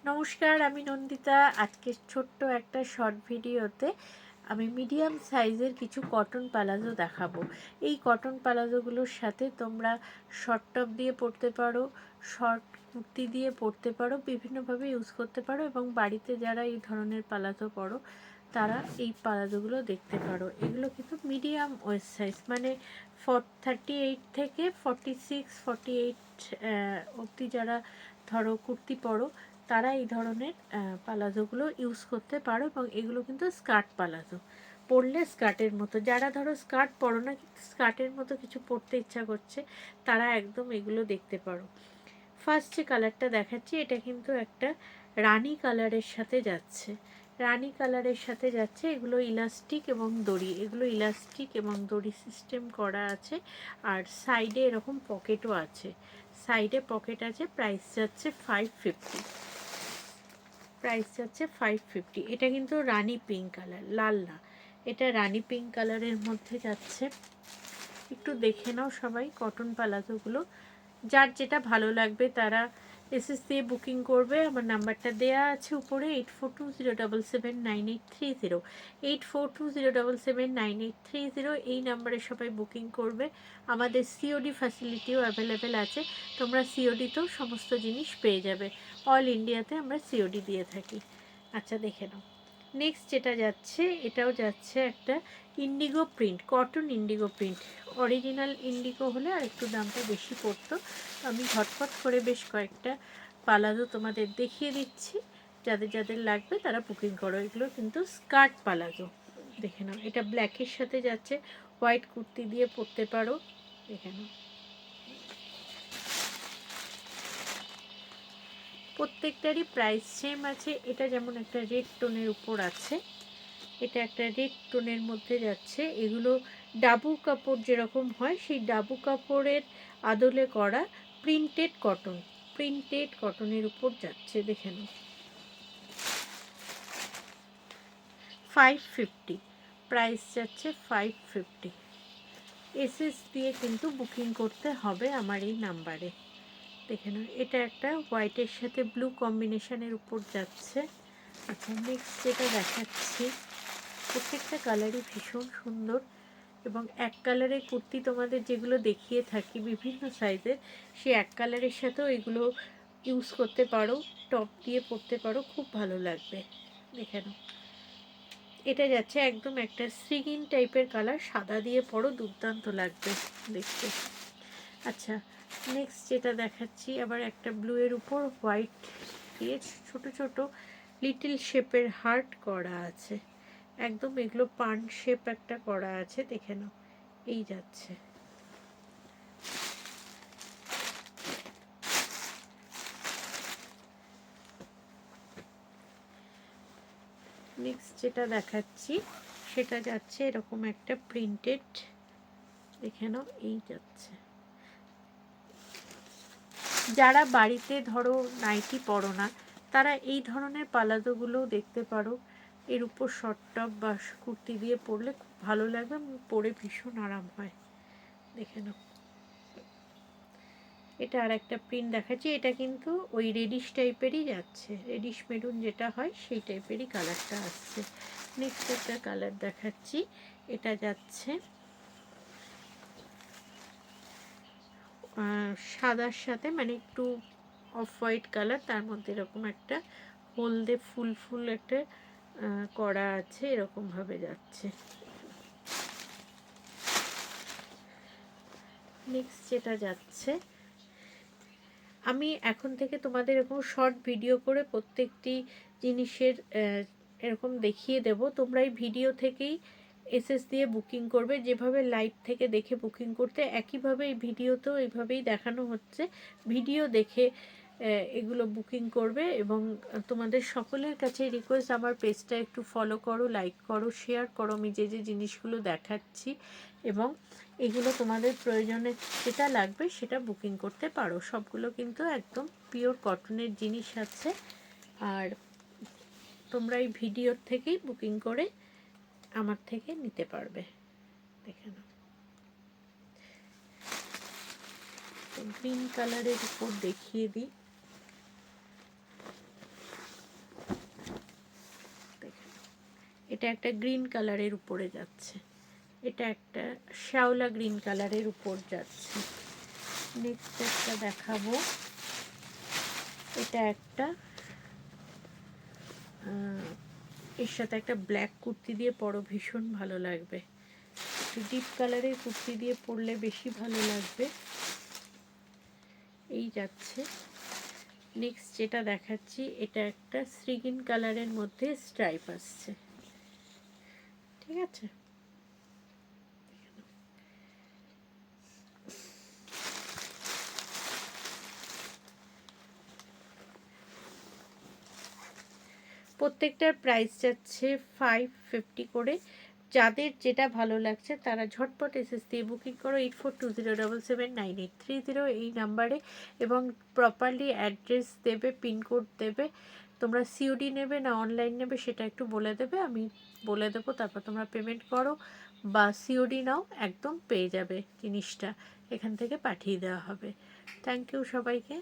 নমস্কার, আমি নন্দিতা। আজকে ছোট্ট একটা শর্ট ভিডিওতে আমি মিডিয়াম সাইজের কিছু কটন প্লাজো দেখাবো। এই কটন প্লাজোগুলোর সাথে তোমরা শর্ট টপ দিয়ে পরতে পারো, শর্ট কুর্তি দিয়ে পরতে পারো, বিভিন্নভাবে ইউজ করতে পারো এবং বাড়িতে যারা এই ধরনের প্লাজো পরো তারা এই প্লাজোগুলো দেখতে পারো। এগুলো কিন্তু মিডিয়াম ওয়েস্ট সাইজ, মানে 38 থেকে 46 48 অবধি যারা ধরো কুর্তি পরো তারা এই ধরনের প্লাজোগুলো ইউজ করতে পারো। এবং এগুলো কিন্তু স্কার্ট প্লাজো, পরলে স্কার্টের মতো, যারা ধরো স্কার্ট পরো না কিন্তু স্কার্টের মতো কিছু পরতে ইচ্ছা করছে তারা একদম এগুলো দেখতে পারো। ফার্স্ট যে কালারটা দেখাচ্ছি এটা কিন্তু একটা রানী কালারের সাথে যাচ্ছে, রানী কালারের সাথে যাচ্ছে। এগুলো ইলাস্টিক এবং দড়ি, এগুলো ইলাস্টিক এবং দড়ি সিস্টেম করা আছে। আর সাইডে এরকম পকেটও আছে, সাইডে পকেট আছে। প্রাইস যাচ্ছে 550, প্রাইস যাচ্ছে 550। এটা কিন্তু রানী পিঙ্ক কালার, লাল না, এটা রানী পিঙ্ক কালারের মধ্যে যাচ্ছে। একটু দেখে নাও সবাই কটন প্লাজোগুলো, যার যেটা ভালো লাগবে তারা এসএস দিয়ে বুকিং করবে। আমার নাম্বারটা দেয়া আছে উপরে, 8420779830, 8420779830। এই নাম্বারে সবাই বুকিং করবে। আমাদের সিওডি ফ্যাসিলিটিও অ্যাভেলেবেল আছে, তোমরা সিওডিতেও সমস্ত জিনিস পেয়ে যাবে। অল ইন্ডিয়াতে আমরা সিওডি দিয়ে থাকি। আচ্ছা, দেখে নাও। নেক্সট যেটা যাচ্ছে, এটাও যাচ্ছে একটা Indigo print, cotton Indigo print. Original Indigo হলে আর একটু দামটা বেশি পড়তো। আমি ঝটপট করে বেশ কয়েকটা প্লাজো তোমাদের দেখিয়ে দিচ্ছি, যাদের যাদের লাগবে তারা বুকিং করো। এগুলো কিন্তু স্কার্ট প্লাজো, দেখে নাও। এটা ব্ল্যাকের সাথে যাচ্ছে, হোয়াইট কুর্তি দিয়ে পরতে পারো, দেখে নাও। প্রত্যেকটারই প্রাইস সেম আছে। এটা যেমন একটা রেড টোনের উপর আছে, এটা একটা রেড টোনের মধ্যে যাচ্ছে। এগুলো ডাবু কাপড় যেরকম হয় সেই ডাবু কাপড়ের আদলে করা প্রিন্টেড কটন, প্রিন্টেড কটনের উপর যাচ্ছে, দেখে নাও। 550, প্রাইস যাচ্ছে 550। এসএস দিয়ে কিন্তু বুকিং করতে হবে আমার এই নাম্বারে, দেখে নাও। এটা একটা হোয়াইটের সাথে ব্লু কম্বিনেশনের উপর যাচ্ছে। আচ্ছা, নেক্সট যেটা দেখাচ্ছি, প্রত্যেকটা কালারই ভীষণ সুন্দর এবং এক কালারের কুর্তি তোমাদের যেগুলো দেখিয়ে থাকি বিভিন্ন সাইজের, সেই এক কালারের সাথেও এগুলো ইউজ করতে পারো, টপ দিয়ে পরতে পারো, খুব ভালো লাগবে, দেখে নাও। এটা যাচ্ছে একদম একটা শ্রীগিন টাইপের কালার, সাদা দিয়ে পরো, দুর্দান্ত লাগবে দেখতে। আচ্ছা, নেক্সট যেটা দেখাচ্ছি আবার একটা ব্লু এর উপর হোয়াইট দিয়ে ছোট ছোট লিটল শেপের হার্ট করা আছে, একদম এগুলো পান শেপ একটা করা আছে, দেখে নাও। এই যাচ্ছে। নেক্সট যেটা দেখাচ্ছি সেটা যাচ্ছে এরকম একটা প্রিন্টেড, দেখে নাও। এই যাচ্ছে। যারা বাড়িতে ধরো নাইটি পরো না তারা এই ধরনের প্লাজোগুলো দেখতে পারো। এর উপর শর্ট টপ বা কুর্তি দিয়ে পরলে খুব ভালো লাগবে, পরে ভীষণ আরাম হয়, দেখে নাও। এটা আর একটা প্রিন্ট দেখাচ্ছি, এটা কিন্তু ওই রেডিশ টাইপেরই যাচ্ছে, রেডিশ মেরুন যেটা হয় সেই টাইপেরই কালারটা আসছে। নেক্সট একটা কালার দেখাচ্ছি, এটা যাচ্ছে সাদার সাথে, মানে একটু অফ হোয়াইট কালার, তার মধ্যে এরকম একটা হলদে ফুল ফুল একটা করা আছে, এরকমভাবে যাচ্ছে। নেক্সট যেটা যাচ্ছে, আমি এখন থেকে তোমাদের এরকম শর্ট ভিডিও করে প্রত্যেকটি জিনিসের এরকম দেখিয়ে দেব। তোমরা এই ভিডিও থেকেই এসএস দিয়ে বুকিং করবে, যেভাবে লাইভ থেকে দেখে বুকিং করতে একইভাবে এই ভিডিওতেও এইভাবেই দেখানো হচ্ছে। ভিডিও দেখে এগুলো বুকিং করবে এবং তোমাদের সকলের কাছে রিকোয়েস্ট, আমার পেজটা একটু ফলো করো, লাইক করো, শেয়ার করো আমি যে যে জিনিসগুলো দেখাচ্ছি, এবং এগুলো তোমাদের প্রয়োজনে যেটা লাগবে সেটা বুকিং করতে পারো। সবগুলো কিন্তু একদম পিওর কটনের জিনিস আছে, আর তোমরা এই ভিডিওর থেকেই বুকিং করে আমার থেকে নিতে পারবে, দেখে নাও। গ্রিন কালারের উপর দেখিয়ে দিই, এটা একটা গ্রিন কালারের উপরে যাচ্ছে, এটা একটা শ্যাওলা গ্রিন কালারের উপর যাচ্ছে। নেক্সট একটা দেখাবো, এটা একটা এর সাথে একটা ব্ল্যাক কুর্তি দিয়ে পরো, ভীষণ ভালো লাগবে। একটু ডিপ কালারের কুর্তি দিয়ে পরলে বেশি ভালো লাগবে। এই যাচ্ছে। নেক্সট যেটা দেখাচ্ছি, এটা একটা শ্রীগিন কালারের মধ্যে স্ট্রাইপ আসছে, ঠিক আছে। প্রত্যেকটার প্রাইস যাচ্ছে 550 করে। যাদের যেটা ভালো লাগছে তারা ঝটপট এসএস দিয়ে বুকিং করো 8420779830 এই নাম্বারে, এবং প্রপারলি অ্যাড্রেস দেবে, পিনকোড দেবে। তোমরা সিওডি নেবে না অনলাইন নেবে সেটা একটু বলে দেবে, আমি বলে দেবো, তারপর তোমরা পেমেন্ট করো, বা সিওডি নাও, একদম পেয়ে যাবে জিনিসটা, এখান থেকে পাঠিয়ে দেওয়া হবে। থ্যাংক ইউ সবাইকে।